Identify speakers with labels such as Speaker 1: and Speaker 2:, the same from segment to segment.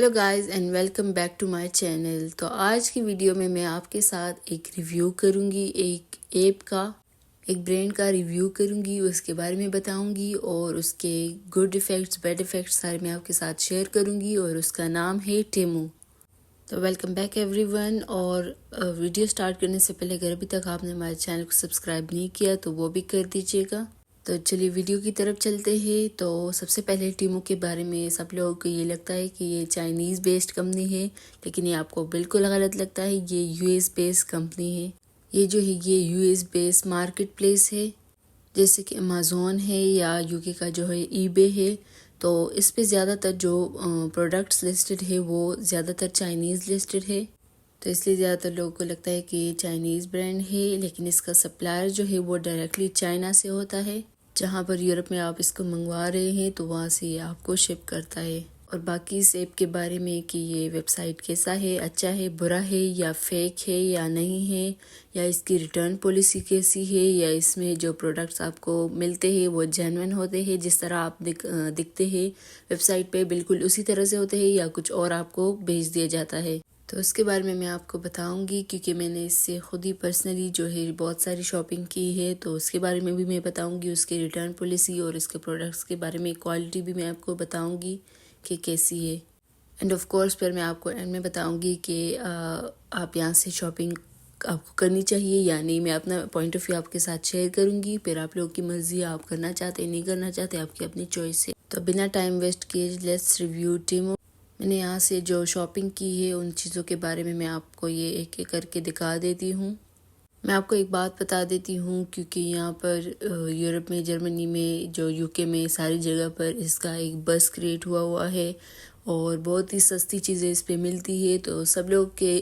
Speaker 1: Hello guys and welcome back to my channel. तो आज की वीडियो में मैं आपके साथ एक रिव्यू करूंगी, एक ऐप का, एक ब्रांड का रिव्यू करूंगी, उसके बारे में बताऊंगी और उसके गुड इफ़ेक्ट्स बैड इफ़ेक्ट्स सारे मैं आपके साथ शेयर करूंगी और उसका नाम है टेमू। तो वेलकम बैक एवरीवन। और वीडियो स्टार्ट करने से पहले अगर अभी तक आपने हमारे चैनल को सब्सक्राइब नहीं किया तो वो भी कर दीजिएगा। तो चलिए वीडियो की तरफ चलते हैं। तो सबसे पहले टीमो के बारे में सब लोगों को ये लगता है कि ये चाइनीज़ बेस्ड कंपनी है, लेकिन ये आपको बिल्कुल गलत लगता है। ये यूएस बेस्ड कंपनी है। ये जो है ये यूएस बेस्ड मार्केट प्लेस है, जैसे कि अमेज़ॉन है या यूके का जो है ईबे है। तो इस पे ज़्यादातर जो प्रोडक्ट्स लिस्टेड है वो ज़्यादातर चाइनीज़ लिस्टेड है। तो इसलिए ज़्यादातर लोगों को लगता है कि ये चाइनीज़ ब्रांड है, लेकिन इसका सप्लायर जो है वो डायरेक्टली चाइना से होता है। जहाँ पर यूरोप में आप इसको मंगवा रहे हैं तो वहाँ से ये आपको शिप करता है। और बाकी इस ऐप के बारे में कि ये वेबसाइट कैसा है, अच्छा है, बुरा है या फेक है या नहीं है, या इसकी रिटर्न पॉलिसी कैसी है, या इसमें जो प्रोडक्ट्स आपको मिलते हैं वो जेन्युइन होते हैं जिस तरह आप दिखते हैं वेबसाइट पे बिल्कुल उसी तरह से होते हैं, या कुछ और आपको भेज दिया जाता है। तो उसके बारे में मैं आपको बताऊंगी, क्योंकि मैंने इससे खुद ही पर्सनली जो है बहुत सारी शॉपिंग की है। तो उसके बारे में भी मैं बताऊंगी, उसके रिटर्न पॉलिसी और इसके प्रोडक्ट्स के बारे में क्वालिटी भी मैं आपको बताऊंगी कि कैसी है। एंड ऑफ कोर्स फिर मैं आपको एंड में बताऊंगी कि आप यहाँ से शॉपिंग आपको करनी चाहिए या नहीं। मैं अपना पॉइंट ऑफ व्यू आपके साथ शेयर करूंगी, फिर आप लोगों की मर्जी, आप करना चाहते नहीं करना चाहते, आपकी अपनी चॉइस है। तो बिना टाइम वेस्ट किए लेट्स रिव्यू टीमो। मैंने यहाँ से जो शॉपिंग की है उन चीज़ों के बारे में मैं आपको ये एक एक करके दिखा देती हूँ। मैं आपको एक बात बता देती हूँ, क्योंकि यहाँ पर यूरोप में, जर्मनी में, जो यूके में, सारी जगह पर इसका एक बस क्रिएट हुआ है और बहुत ही सस्ती चीज़ें इस पे मिलती है। तो सब लोग के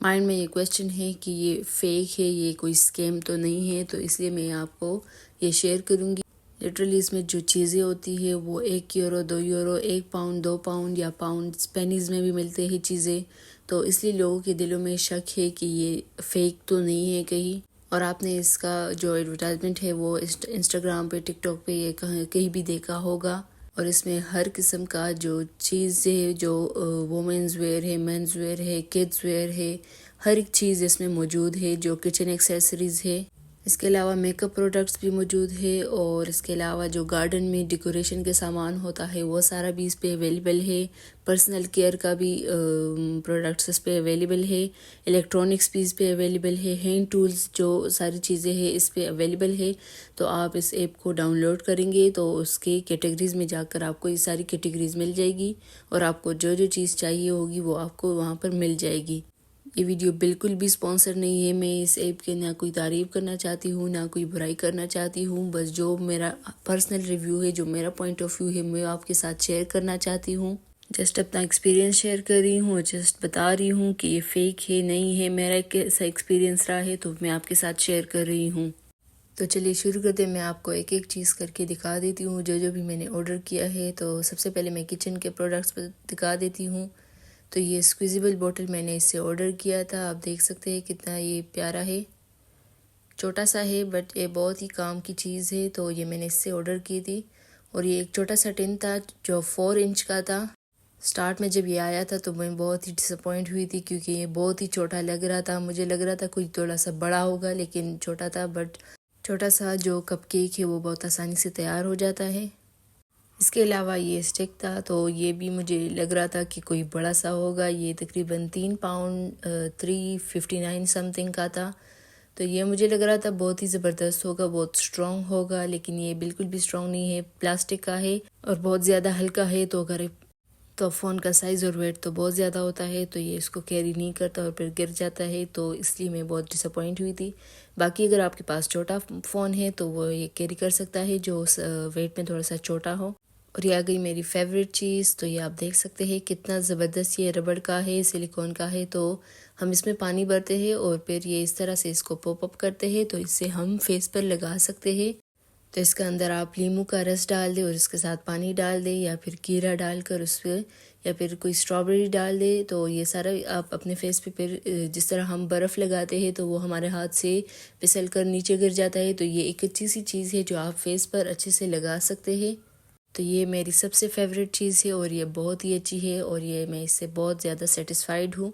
Speaker 1: माइंड में ये क्वेश्चन है कि ये फेक है, ये कोई स्कैम तो नहीं है। तो इसलिए मैं आपको ये शेयर करूँगी। लिटरली इसमें जो चीज़ें होती है वो 1 यूरो, 2 यूरो, 1 पाउंड, 2 पाउंड या पाउंड पेनीज में भी मिलते हैं चीज़ें। तो इसलिए लोगों के दिलों में शक है कि ये फेक तो नहीं है कहीं। और आपने इसका जो एडवर्टाइजमेंट है वो इंस्टाग्राम पे, टिकटॉक पे, ये कहीं भी देखा होगा। और इसमें हर किस्म का जो चीज़ है, जो वुमेन्स वेयर है, मेंस वेयर है, किड्स वेयर है, हर एक चीज़ इसमें मौजूद है। जो किचन एक्सेसरीज है, इसके अलावा मेकअप प्रोडक्ट्स भी मौजूद है। और इसके अलावा जो गार्डन में डेकोरेशन के सामान होता है वो सारा भी इस पे अवेलेबल है। पर्सनल केयर का भी प्रोडक्ट्स इस पे अवेलेबल है। इलेक्ट्रॉनिक्स भी इस पे अवेलेबल है। हैंड टूल्स, जो सारी चीज़ें हैं इस पे अवेलेबल है। तो आप इस ऐप को डाउनलोड करेंगे तो उसके कैटेगरीज़ में जाकर आपको ये सारी कैटेगरीज़ मिल जाएगी और आपको जो जो चीज़ चाहिए होगी वो आपको वहाँ पर मिल जाएगी। ये वीडियो बिल्कुल भी स्पॉन्सर नहीं है। मैं इस ऐप के ना कोई तारीफ़ करना चाहती हूँ ना कोई बुराई करना चाहती हूँ। बस जो मेरा पर्सनल रिव्यू है, जो मेरा पॉइंट ऑफ व्यू है, मैं आपके साथ शेयर करना चाहती हूँ। जस्ट अपना एक्सपीरियंस शेयर कर रही हूँ, जस्ट बता रही हूँ कि ये फेक है नहीं है। मेरा कैसा एक्सपीरियंस रहा है तो मैं आपके साथ शेयर कर रही हूँ। तो चलिए शुरू करते हैं। मैं आपको एक एक चीज़ करके दिखा देती हूँ जो जो भी मैंने ऑर्डर किया है। तो सबसे पहले मैं किचन के प्रोडक्ट्स पर दिखा देती हूँ। तो ये स्क्विजेबल बोतल मैंने इससे ऑर्डर किया था। आप देख सकते हैं कितना ये प्यारा है। छोटा सा है बट ये बहुत ही काम की चीज़ है। तो ये मैंने इससे ऑर्डर की थी। और ये एक छोटा सा टिन था जो 4 इंच का था। स्टार्ट में जब ये आया था तो मैं बहुत ही डिसअपॉइंट हुई थी, क्योंकि ये बहुत ही छोटा लग रहा था। मुझे लग रहा था कोई थोड़ा सा बड़ा होगा, लेकिन छोटा था। बट छोटा सा जो कपकेक है वो बहुत आसानी से तैयार हो जाता है। इसके अलावा ये स्टिक था, तो ये भी मुझे लग रहा था कि कोई बड़ा सा होगा। ये तकरीबन 3 पाउंड 359 समथिंग का था। तो ये मुझे लग रहा था बहुत ही ज़बरदस्त होगा, बहुत स्ट्रॉन्ग होगा, लेकिन ये बिल्कुल भी स्ट्रॉन्ग नहीं है। प्लास्टिक का है और बहुत ज़्यादा हल्का है। तो अगर तो फ़ोन का साइज़ और वेट तो बहुत ज़्यादा होता है, तो ये इसको कैरी नहीं करता और फिर गिर जाता है। तो इसलिए मैं बहुत डिसअपॉइंट हुई थी। बाकी अगर आपके पास छोटा फ़ोन है तो वो ये कैरी कर सकता है, जो वेट में थोड़ा सा छोटा हो। और ये आ गई मेरी फेवरेट चीज़। तो ये आप देख सकते हैं कितना ज़बरदस्त ये रबड़ का है, सिलिकॉन का है। तो हम इसमें पानी भरते हैं और फिर ये इस तरह से इसको पॉप अप करते हैं, तो इससे हम फेस पर लगा सकते हैं। तो इसके अंदर आप नींबू का रस डाल दें और इसके साथ पानी डाल दें, या फिर कीरा डालकर उस पर, या फिर कोई स्ट्रॉबेरी डाल दें। तो ये सारा आप अपने फेस पे फिर जिस तरह हम बर्फ़ लगाते हैं तो वो हमारे हाथ से फिसल कर नीचे गिर जाता है। तो ये एक अच्छी सी चीज़ है जो आप फेस पर अच्छे से लगा सकते हैं। तो ये मेरी सबसे फेवरेट चीज़ है और ये बहुत ही अच्छी है और ये मैं इससे बहुत ज़्यादा सेटिस्फाइड हूँ।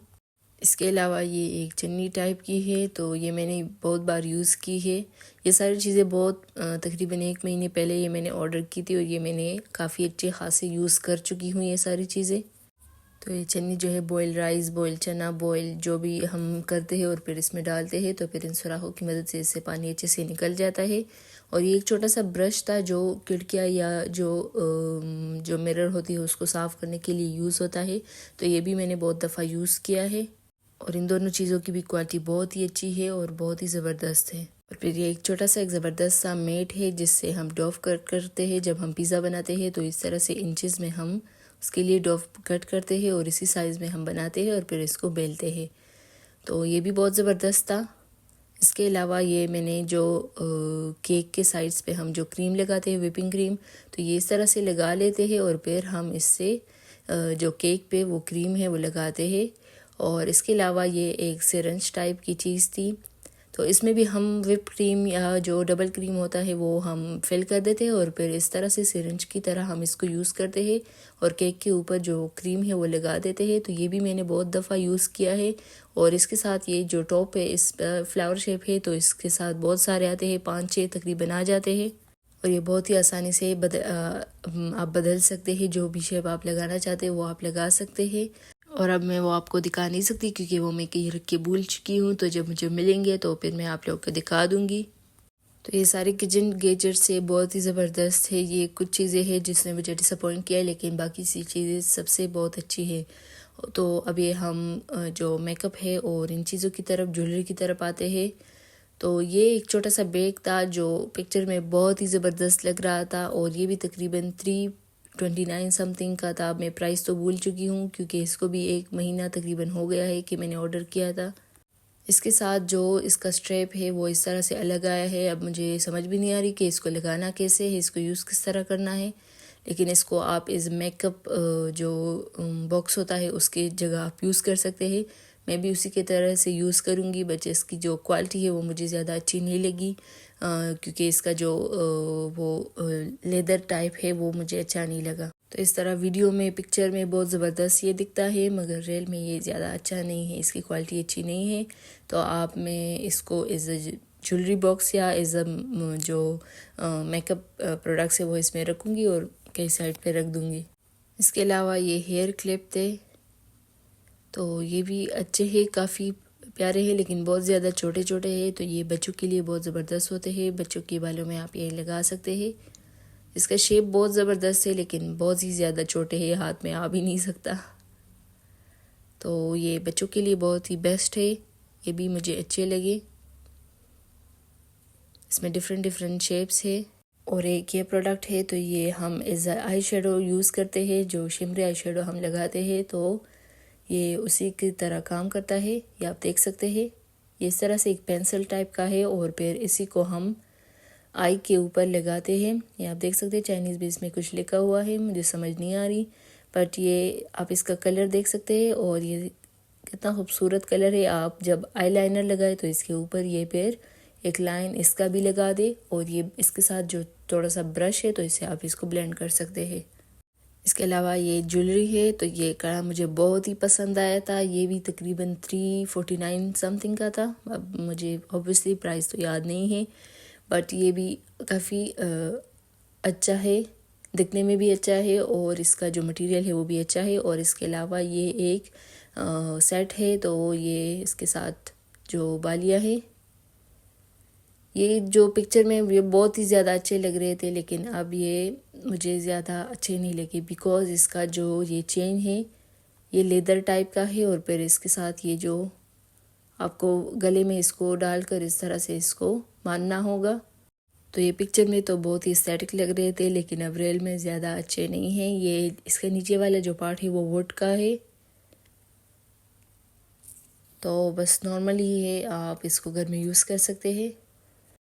Speaker 1: इसके अलावा ये एक चन्नी टाइप की है, तो ये मैंने बहुत बार यूज़ की है। ये सारी चीज़ें बहुत तकरीबन 1 महीने पहले ये मैंने ऑर्डर की थी और ये मैंने काफ़ी अच्छे खासे यूज़ कर चुकी हूँ ये सारी चीज़ें। तो ये चन्नी जो है बॉयल राइस, बॉयल चना, बॉयल जो भी हम करते हैं और फिर इसमें डालते हैं तो फिर इन सुराखों की मदद से इससे पानी अच्छे से निकल जाता है। और ये एक छोटा सा ब्रश था जो खिड़कियाँ या जो मिरर होती है उसको साफ़ करने के लिए यूज़ होता है, तो ये भी मैंने बहुत दफ़ा यूज़ किया है। और इन दोनों चीज़ों की भी क्वालिटी बहुत ही अच्छी है और बहुत ही ज़बरदस्त है। और फिर ये एक छोटा सा एक ज़बरदस्त सा मेट है जिससे हम डोव कट करते हैं। जब हम पिज़्ज़ा बनाते हैं तो इस तरह से इंचेस में हम उसके लिए डोव कट करते हैं और इसी साइज़ में हम बनाते हैं और फिर इसको बेलते हैं। तो ये भी बहुत ज़बरदस्त था। इसके अलावा ये मैंने जो केक के साइड्स पे हम जो क्रीम लगाते हैं, व्हिपिंग क्रीम, तो ये इस तरह से लगा लेते हैं और फिर हम इससे जो केक पे वो क्रीम है वो लगाते हैं। और इसके अलावा ये एक सिरंज टाइप की चीज़ थी, तो इसमें भी हम व्हिप क्रीम या जो डबल क्रीम होता है वो हम फिल कर देते हैं और फिर इस तरह से सिरंज की तरह हम इसको यूज़ करते हैं और केक के ऊपर जो क्रीम है वो लगा देते हैं। तो ये भी मैंने बहुत दफ़ा यूज़ किया है। और इसके साथ ये जो टॉप है इस फ्लावर शेप है, तो इसके साथ बहुत सारे आते हैं, 5-6 तकरीबन आ जाते हैं। और ये बहुत ही आसानी से आप बदल सकते हैं, जो भी शेप आप लगाना चाहते हैं वो आप लगा सकते हैं। और अब मैं वो आपको दिखा नहीं सकती क्योंकि वो मैं कहीं रख के भूल चुकी हूँ, तो जब मुझे मिलेंगे तो फिर मैं आप लोगों को दिखा दूँगी। तो ये सारे किचन गैजेट से बहुत ही ज़बरदस्त है। ये कुछ चीज़ें हैं जिसने मुझे डिसअपॉइंट किया है, लेकिन बाकी सी चीज़ें सबसे बहुत अच्छी है। तो अब ये हम जो मेकअप है और इन चीज़ों की तरफ, ज्वेलरी की तरफ आते हैं। तो ये एक छोटा सा बैग था जो पिक्चर में बहुत ही ज़बरदस्त लग रहा था और ये भी तकरीबन 329 समथिंग का था। मैं प्राइस तो भूल चुकी हूँ क्योंकि इसको भी 1 महीना तकरीबन हो गया है कि मैंने ऑर्डर किया था। इसके साथ जो इसका स्ट्रैप है वो इस तरह से अलग आया है। अब मुझे समझ भी नहीं आ रही कि इसको लगाना कैसे है, इसको यूज़ किस तरह करना है, लेकिन इसको आप इस मेकअप जो बॉक्स होता है उसके जगह आप यूज़ कर सकते हैं। मैं भी उसी के तरह से यूज़ करूँगी, बट इसकी जो क्वालिटी है वो मुझे ज़्यादा अच्छी नहीं लगी क्योंकि इसका जो वो लेदर टाइप है वो मुझे अच्छा नहीं लगा। तो इस तरह वीडियो में, पिक्चर में बहुत ज़बरदस्त ये दिखता है, मगर रियल में ये ज़्यादा अच्छा नहीं है, इसकी क्वालिटी अच्छी नहीं है। तो आप मैं इसको एज अ ज्वेलरी बॉक्स या एज अ जो मेकअप प्रोडक्ट्स है वो इसमें रखूँगी और कई साइड पे रख दूँगी। इसके अलावा ये हेयर क्लिप थे, तो ये भी अच्छे हैं, काफ़ी प्यारे हैं, लेकिन बहुत ज़्यादा छोटे छोटे हैं। तो ये बच्चों के लिए बहुत ज़बरदस्त होते हैं, बच्चों के बालों में आप ये लगा सकते हैं। इसका शेप बहुत ज़बरदस्त है लेकिन बहुत ही ज़्यादा छोटे हैं, हाथ में आ भी नहीं सकता। तो ये बच्चों के लिए बहुत ही बेस्ट है, ये भी मुझे अच्छे लगे। इसमें डिफरेंट डिफरेंट शेप्स है। और एक ये प्रोडक्ट है, तो ये हम एज आई शेडो यूज़ करते हैं, जो शिमरी आई शेडो हम लगाते हैं तो ये उसी की तरह काम करता है। ये आप देख सकते हैं, ये इस तरह से एक पेंसिल टाइप का है और फिर इसी को हम आई के ऊपर लगाते हैं। ये आप देख सकते हैं, चाइनीज़ भी इसमें कुछ लिखा हुआ है, मुझे समझ नहीं आ रही, बट ये आप इसका कलर देख सकते हैं और ये कितना खूबसूरत कलर है। आप जब आई लाइनर लगाए तो इसके ऊपर ये फिर एक लाइन इसका भी लगा दे और ये इसके साथ जो थोड़ा सा ब्रश है तो इससे आप इसको ब्लेंड कर सकते हैं। इसके अलावा ये ज्वेलरी है, तो ये कड़ा मुझे बहुत ही पसंद आया था। ये भी तकरीबन 349 समथिंग का था। अब मुझे ऑब्वियसली प्राइस तो याद नहीं है, बट ये भी काफ़ी अच्छा है, दिखने में भी अच्छा है और इसका जो मटेरियल है वो भी अच्छा है। और इसके अलावा ये एक सेट है, तो ये इसके साथ जो बालियाँ है, ये जो पिक्चर में ये बहुत ही ज़्यादा अच्छे लग रहे थे, लेकिन अब ये मुझे ज़्यादा अच्छे नहीं लगे बिकॉज़ इसका जो ये चेन है ये लेदर टाइप का है और फिर इसके साथ ये जो आपको गले में इसको डालकर इस तरह से इसको बांधना होगा। तो ये पिक्चर में तो बहुत ही एस्थेटिक लग रहे थे, लेकिन अब रियल में ज़्यादा अच्छे नहीं हैं। ये इसका नीचे वाला जो पार्ट है वो वुड का है, तो बस नॉर्मली है, आप इसको घर में यूज़ कर सकते हैं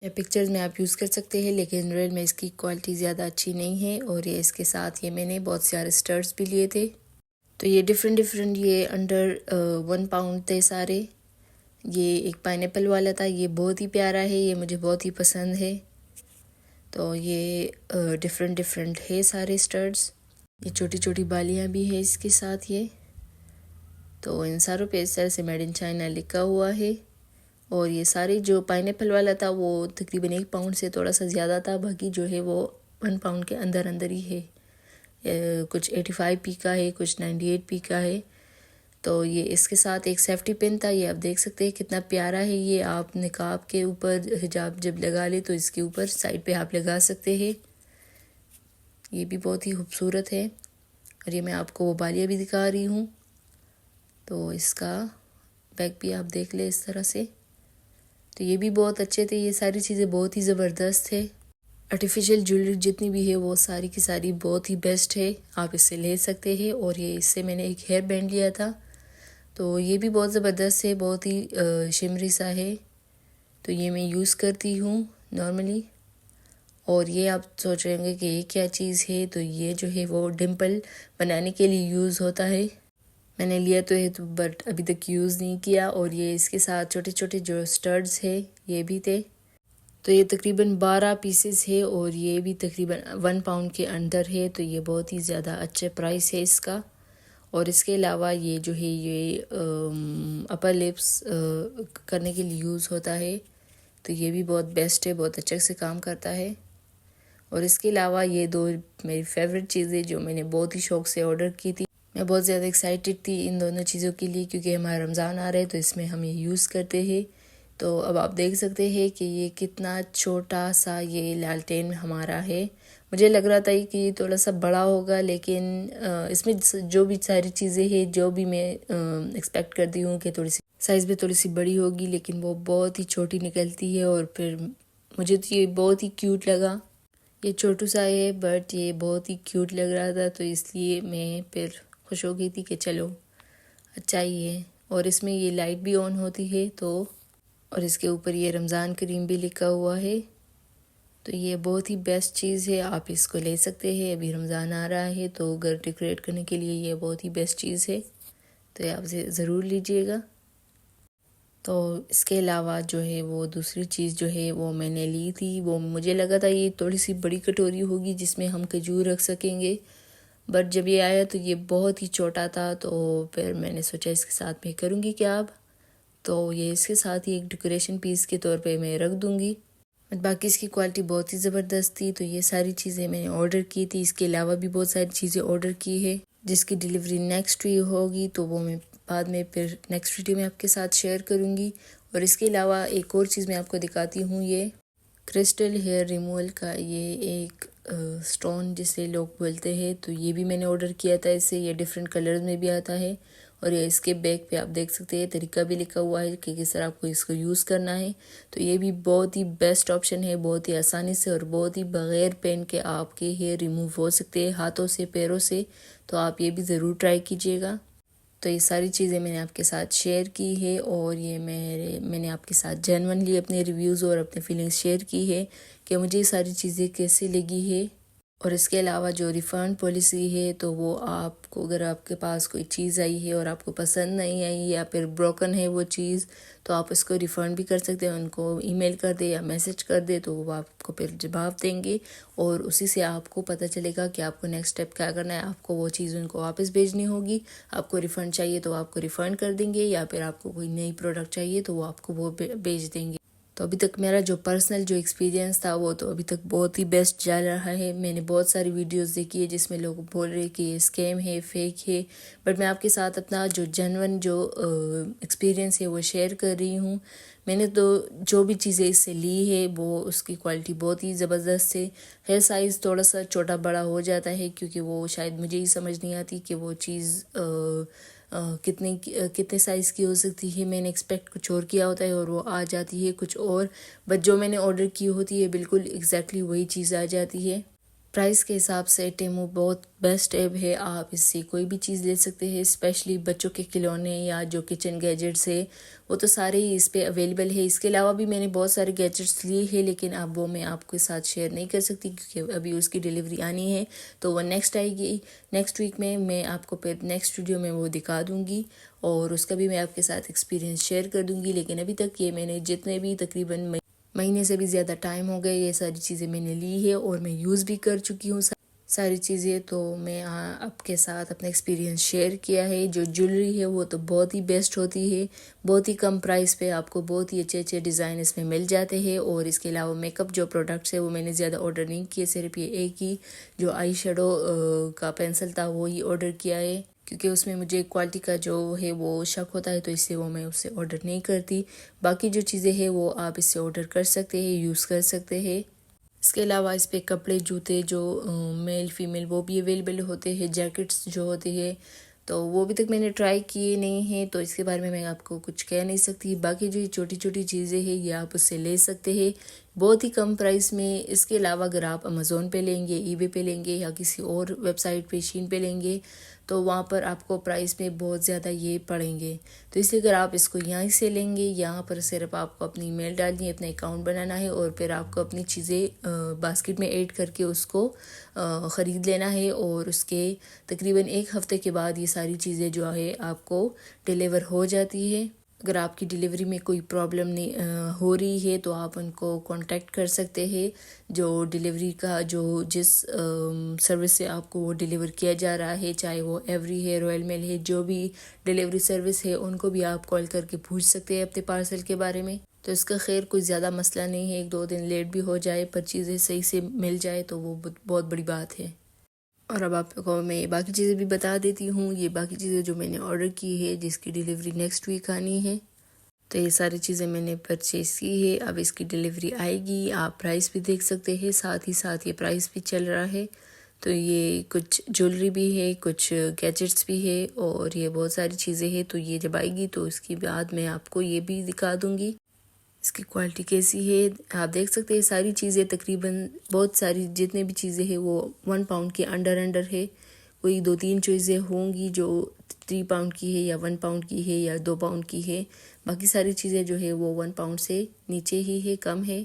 Speaker 1: या पिक्चर्स में आप यूज़ कर सकते हैं, लेकिन रियल में इसकी क्वालिटी ज़्यादा अच्छी नहीं है। और ये इसके साथ ये मैंने बहुत सारे स्टर्स भी लिए थे, तो ये डिफरेंट डिफरेंट ये अंडर 1 पाउंड थे सारे। ये एक पाइनएप्पल वाला था, ये बहुत ही प्यारा है, ये मुझे बहुत ही पसंद है। तो ये डिफरेंट डिफरेंट है सारे स्टड्स। ये छोटी छोटी बालियाँ भी है इसके साथ ये। तो इन सारों पे इस तरह से मेड इन चाइना लिखा हुआ है। और ये सारे जो पाइनएप्पल वाला था वो तकरीबन 1 पाउंड से थोड़ा सा ज़्यादा था, बाकी जो है वो 1 पाउंड के अंदर अंदर ही है। कुछ 85p का है, कुछ 98p का है। तो ये इसके साथ एक सेफ्टी पिन था, ये आप देख सकते हैं कितना प्यारा है। ये आप निकाब के ऊपर हिजाब जब लगा ले तो इसके ऊपर साइड पे आप लगा सकते हैं। ये भी बहुत ही खूबसूरत है। और ये मैं आपको वो बालियाँ भी दिखा रही हूँ। तो इसका बैक भी आप देख ले इस तरह से। तो ये भी बहुत अच्छे थे, ये सारी चीज़ें बहुत ही ज़बरदस्त है। आर्टिफिशियल ज्वेलरी जितनी भी है वो सारी की सारी बहुत ही बेस्ट है, आप इससे ले सकते हैं। और ये इससे मैंने एक हेयर बैंड लिया था, तो ये भी बहुत ज़बरदस्त है, बहुत ही शिमरी सा है। तो ये मैं यूज़ करती हूँ नॉर्मली। और ये आप सोच रहे होंगे कि ये क्या चीज़ है, तो ये जो है वो डिम्पल बनाने के लिए यूज़ होता है। मैंने लिया तो है तो बट अभी तक यूज़ नहीं किया। और ये इसके साथ छोटे छोटे जो स्टड्स है ये भी थे। तो ये तकरीबन 12 पीसेस है और ये भी तकरीबन 1 पाउंड के अंदर है। तो ये बहुत ही ज़्यादा अच्छे प्राइस है इसका। और इसके अलावा ये जो है ये अपर लिप्स करने के लिए यूज़ होता है। तो ये भी बहुत बेस्ट है, बहुत अच्छे से काम करता है। और इसके अलावा ये 2 मेरी फेवरेट चीज़ें जो मैंने बहुत ही शौक़ से ऑर्डर की थी। मैं बहुत ज़्यादा एक्साइटेड थी इन दोनों चीज़ों के लिए, क्योंकि हमारा रमज़ान आ रहा है तो इसमें हम ये यूज़ करते हैं। तो अब आप देख सकते हैं कि ये कितना छोटा सा ये लालटेन हमारा है। मुझे लग रहा था कि ये थोड़ा सा बड़ा होगा, लेकिन इसमें जो भी सारी चीज़ें हैं जो भी मैं एक्सपेक्ट करती हूँ कि थोड़ी सी साइज़ में थोड़ी सी बड़ी होगी, लेकिन वो बहुत ही छोटी निकलती है। और फिर मुझे तो ये बहुत ही क्यूट लगा। ये छोटू सा है बट ये बहुत ही क्यूट लग रहा था, तो इसलिए मैं फिर खुश हो गई थी कि चलो अच्छा ही है। और इसमें ये लाइट भी ऑन होती है तो। और इसके ऊपर ये रमज़ान करीम भी लिखा हुआ है। तो ये बहुत ही बेस्ट चीज़ है, आप इसको ले सकते हैं। अभी रमज़ान आ रहा है तो घर डेकोरेट करने के लिए ये बहुत ही बेस्ट चीज़ है, तो ये आप ज़रूर लीजिएगा। तो इसके अलावा जो है वो दूसरी चीज़ जो है वो मैंने ली थी, वो मुझे लगा था ये थोड़ी सी बड़ी कटोरी होगी जिसमें हम खजूर रख सकेंगे, बट जब ये आया तो ये बहुत ही छोटा था। तो फिर मैंने सोचा इसके साथ मैं करूँगी क्या अब, तो ये इसके साथ ही एक डेकोरेशन पीस के तौर पे मैं रख दूँगी। बट बाकी इसकी क्वालिटी बहुत ही ज़बरदस्त थी। तो ये सारी चीज़ें मैंने ऑर्डर की थी। इसके अलावा भी बहुत सारी चीज़ें ऑर्डर की है जिसकी डिलीवरी नेक्स्ट वीक होगी, तो वो मैं बाद में फिर नेक्स्ट वीडियो में आपके साथ शेयर करूँगी। और इसके अलावा एक और चीज़ मैं आपको दिखाती हूँ, ये क्रिस्टल हेयर रिमूवल का ये एक स्टोन जिसे लोग बोलते हैं, तो ये भी मैंने ऑर्डर किया था। इससे ये डिफरेंट कलर्स में भी आता है। और ये इसके बैक पे आप देख सकते हैं तरीका भी लिखा हुआ है कि किस तरह आपको इसको यूज़ करना है। तो ये भी बहुत ही बेस्ट ऑप्शन है, बहुत ही आसानी से और बहुत ही बग़ैर पेन के आपके हेयर रिमूव हो सकते हैं हाथों से, पैरों से। तो आप ये भी ज़रूर ट्राई कीजिएगा। तो ये सारी चीज़ें मैंने आपके साथ शेयर की है और ये मैंने आपके साथ जेन्युइनली अपने रिव्यूज़ और अपने फीलिंग्स शेयर की है कि मुझे ये सारी चीज़ें कैसे लगी है। और इसके अलावा जो रिफ़ंड पॉलिसी है, तो वो आपको अगर आपके पास कोई चीज़ आई है और आपको पसंद नहीं आई या फिर ब्रोकन है वो चीज़, तो आप इसको रिफ़ंड भी कर सकते हैं। उनको ईमेल कर दे या मैसेज कर दे तो वो आपको फिर जवाब देंगे और उसी से आपको पता चलेगा कि आपको नेक्स्ट स्टेप क्या करना है। आपको वो चीज़ उनको वापस भेजनी होगी। आपको रिफ़ंड चाहिए तो आपको रिफ़ंड कर देंगे, या फिर आपको कोई नई प्रोडक्ट चाहिए तो वो आपको वो भेज देंगे। तो अभी तक मेरा जो पर्सनल जो एक्सपीरियंस था वो तो अभी तक बहुत ही बेस्ट जा रहा है। मैंने बहुत सारी वीडियोस देखी है जिसमें लोग बोल रहे हैं कि ये स्कैम है, फेक है, बट मैं आपके साथ अपना जो जेन्युइन जो एक्सपीरियंस है वो शेयर कर रही हूँ। मैंने तो जो भी चीज़ें इससे ली है वो उसकी क्वालिटी बहुत ही ज़बरदस्त है। हेयर साइज़ थोड़ा सा छोटा बड़ा हो जाता है क्योंकि वो शायद मुझे ही समझ नहीं आती कि वो चीज़ कितने साइज़ की हो सकती है। मैंने एक्सपेक्ट कुछ और किया होता है और वो आ जाती है कुछ और, बट जो मैंने ऑर्डर की होती है बिल्कुल एग्जैक्टली वही चीज़ आ जाती है। प्राइस के हिसाब से टेमू बहुत बेस्ट ऐप है, आप इससे कोई भी चीज़ ले सकते हैं, स्पेशली बच्चों के खिलौने या जो किचन गैजेट्स है वो तो सारे ही इस पे अवेलेबल है। इसके अलावा भी मैंने बहुत सारे गैजेट्स लिए हैं, लेकिन अब वो मैं आपके साथ शेयर नहीं कर सकती क्योंकि अभी उसकी डिलीवरी आनी है, तो वो नेक्स्ट आएगी। नेक्स्ट वीक में मैं आपको फिर नेक्स्ट वीडियो में वो दिखा दूँगी और उसका भी मैं आपके साथ एक्सपीरियंस शेयर कर दूँगी। लेकिन अभी तक ये मैंने जितने भी तकरीबन महीने से भी ज़्यादा टाइम हो गए ये सारी चीज़ें मैंने ली है और मैं यूज़ भी कर चुकी हूँ सारी चीज़ें। तो मैं आपके साथ अपना एक्सपीरियंस शेयर किया है। जो ज्वेलरी है वो तो बहुत ही बेस्ट होती है, बहुत ही कम प्राइस पे आपको बहुत ही अच्छे अच्छे डिज़ाइन इसमें मिल जाते हैं। और इसके अलावा मेकअप जो प्रोडक्ट्स है वो मैंने ज़्यादा ऑर्डर नहीं किए, सिर्फ ये एक ही जो आई शेडो का पेंसिल था वो ही ऑर्डर किया है, क्योंकि उसमें मुझे क्वालिटी का जो है वो शक होता है, तो इससे वो मैं उससे ऑर्डर नहीं करती। बाकी जो चीज़ें हैं वो आप इससे ऑर्डर कर सकते हैं, यूज़ कर सकते हैं। इसके अलावा इस पे कपड़े जूते जो मेल फीमेल वो भी अवेलेबल होते हैं, जैकेट्स जो होती है तो वो अभी तक मैंने ट्राई किए नहीं हैं, तो इसके बारे में मैं आपको कुछ कह नहीं सकती। बाकी जो छोटी छोटी चीज़ें हैं ये आप उससे ले सकते हैं बहुत ही कम प्राइस में। इसके अलावा अगर आप अमेज़ोन पे लेंगे, ईबे पे लेंगे या किसी और वेबसाइट पे शीन पे लेंगे तो वहाँ पर आपको प्राइस में बहुत ज़्यादा ये पड़ेंगे। तो इसलिए अगर आप इसको यहाँ से लेंगे, यहाँ पर सिर्फ आपको अपनी ईमेल डालनी है, अपना अकाउंट बनाना है और फिर आपको अपनी चीज़ें बास्केट में ऐड करके उसको ख़रीद लेना है। और उसके तकरीबन 1 हफ़्ते के बाद ये सारी चीज़ें जो है आपको डिलीवर हो जाती है। अगर आपकी डिलीवरी में कोई प्रॉब्लम नहीं हो रही है तो आप उनको कांटेक्ट कर सकते हैं। जो डिलीवरी का जो जिस सर्विस से आपको वो डिलीवर किया जा रहा है, चाहे वो एवरी है, रॉयल मेल है, जो भी डिलीवरी सर्विस है उनको भी आप कॉल करके पूछ सकते हैं अपने पार्सल के बारे में। तो इसका खैर कोई ज़्यादा मसला नहीं है, 1-2 दिन लेट भी हो जाए पर चीज़ें सही से मिल जाए तो वो बहुत बड़ी बात है। और अब आपको मैं बाकी चीज़ें भी बता देती हूँ। ये बाकी चीज़ें जो मैंने ऑर्डर की है जिसकी डिलीवरी नेक्स्ट वीक आनी है, तो ये सारी चीज़ें मैंने परचेज़ की है। अब इसकी डिलीवरी आएगी, आप प्राइस भी देख सकते हैं, साथ ही साथ ये प्राइस भी चल रहा है। तो ये कुछ ज्वेलरी भी है, कुछ गैजेट्स भी है और ये बहुत सारी चीज़ें हैं। तो ये जब आएगी तो इसके बाद मैं आपको ये भी दिखा दूँगी इसकी क्वालिटी कैसी है। आप देख सकते हैं सारी चीज़ें तकरीबन बहुत सारी जितने भी चीज़ें हैं वो 1 पाउंड के अंडर है। कोई 2-3 चीज़ें होंगी जो 3 पाउंड की है या 1 पाउंड की है या 2 पाउंड की है। बाकी सारी चीज़ें जो है वो 1 पाउंड से नीचे ही है, कम है।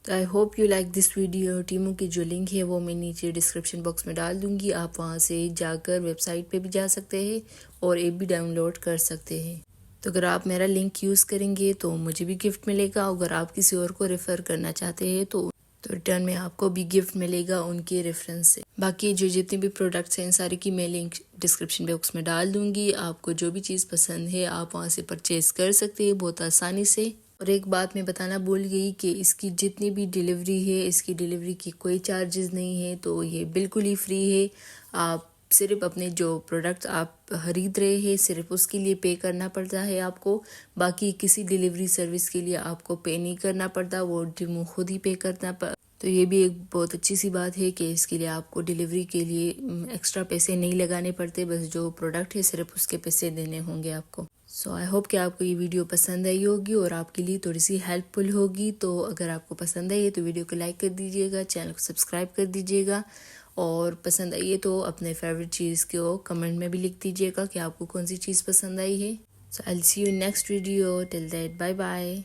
Speaker 1: तो I hope you like this video. टीमों की जो लिंक है वो मैं नीचे डिस्क्रिप्शन बॉक्स में डाल दूँगी, आप वहाँ से जाकर वेबसाइट पे भी जा सकते हैं और ऐप भी डाउनलोड कर सकते हैं। तो अगर आप मेरा लिंक यूज़ करेंगे तो मुझे भी गिफ्ट मिलेगा। अगर आप किसी और को रेफ़र करना चाहते हैं तो रिटर्न में आपको भी गिफ्ट मिलेगा उनके रेफरेंस से। बाकी जो जितने भी प्रोडक्ट्स हैं इन सारे की मैं लिंक डिस्क्रिप्शन बॉक्स में डाल दूँगी। आपको जो भी चीज़ पसंद है आप वहाँ से परचेज़ कर सकते हैं बहुत आसानी से। और एक बात मैं बताना भूल गई कि इसकी जितनी भी डिलीवरी है, इसकी डिलीवरी की कोई चार्जेस नहीं है, तो ये बिल्कुल ही फ्री है। आप सिर्फ अपने जो प्रोडक्ट आप खरीद रहे हैं सिर्फ उसके लिए पे करना पड़ता है आपको। बाकी किसी डिलीवरी सर्विस के लिए आपको पे नहीं करना पड़ता, वो टीमू खुद ही पे करना तो ये भी एक बहुत अच्छी सी बात है कि इसके लिए आपको डिलीवरी के लिए एक्स्ट्रा पैसे नहीं लगाने पड़ते, बस जो प्रोडक्ट है सिर्फ उसके पैसे देने होंगे आपको। सो आई होप कि आपको ये वीडियो पसंद आई होगी और आपके लिए थोड़ी सी हेल्पफुल होगी। तो अगर आपको पसंद आई है तो वीडियो को लाइक कर दीजिएगा, चैनल को सब्सक्राइब कर दीजिएगा और पसंद आई है तो अपने फेवरेट चीज़ को कमेंट में भी लिख दीजिएगा कि आपको कौन सी चीज़ पसंद आई है। So I will see you in next video, till that bye bye.